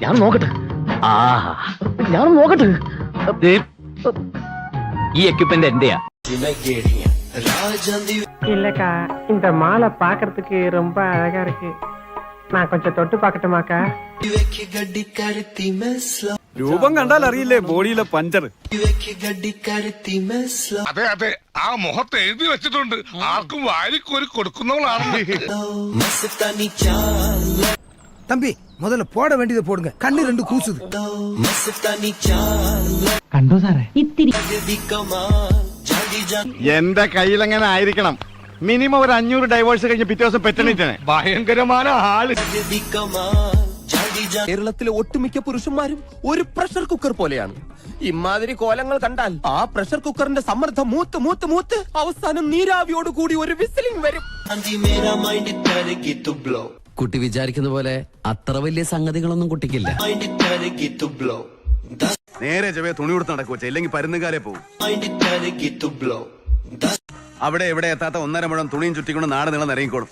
ഞാൻ നോക്കട്ടെ. ഞാൻ നോക്കട്ടെ. ഈ எக்யூப்மென்ட் എന്റെയാ? இல்லக்கா இந்த மாலை பாக்குறதுக்கு ரொம்ப அழகா இருக்கு. நான் கொஞ்சம் தொட்டு பாக்கட்டுமாக்கா? രൂപം കണ്ടാൽ അറിയില്ലേ ബോഡിയിലെ പഞ്ചർ. അതെ അതെ, ആ മുഖത്ത് എഴുതി വെച്ചിട്ടുണ്ട് ആർക്കും വാരിക്കോരി കൊടുക്കുന്നവളാണ്. தம்பி முதல்ல போட வேண்டியதை போடுங்க, கண்ணு ரெண்டு கூசுது. കണ്ടോ സാറേ? എന്റെ കയ്യിലെങ്ങനെ ആയിരിക്കണം. മിനിമം ഒരു 500 ഡൈവേഴ്സ് കഴിഞ്ഞ് പിറ്റേ ദിവസം പെറ്റണിട്ടാണ്. ഭയങ്കരമായ ആള്. കേരളത്തിലെ ഒട്ടുമിക്ക പുരുഷന്മാരും ഒരു പ്രഷർ കുക്കർ പോലെയാണ്. ഇമാതിരി കോലങ്ങൾ കണ്ടാൽ ആ പ്രഷർ കുക്കറിന്റെ സമ്മർദ്ദം മൂത്ത് മൂത്ത് മൂത്ത് അവസാനം നീരാവിയോട് കൂടി ഒരു വിസിലിംഗ് വരും. കുട്ടി വിചാരിക്കുന്ന പോലെ അത്ര വലിയ സംഗതികളൊന്നും കുട്ടിക്കില്ല. നേരെ ചെവേ തുണി കൊടുത്ത് നടക്കുവച്ച, ഇല്ലെങ്കിൽ പരുന്നുകാരെ പോകും. അവിടെ എവിടെ എത്താത്ത 1.5 മുഴം തുണിയും ചുറ്റിക്കൊണ്ട് നാട് നീളം ഇറങ്ങിക്കോളും.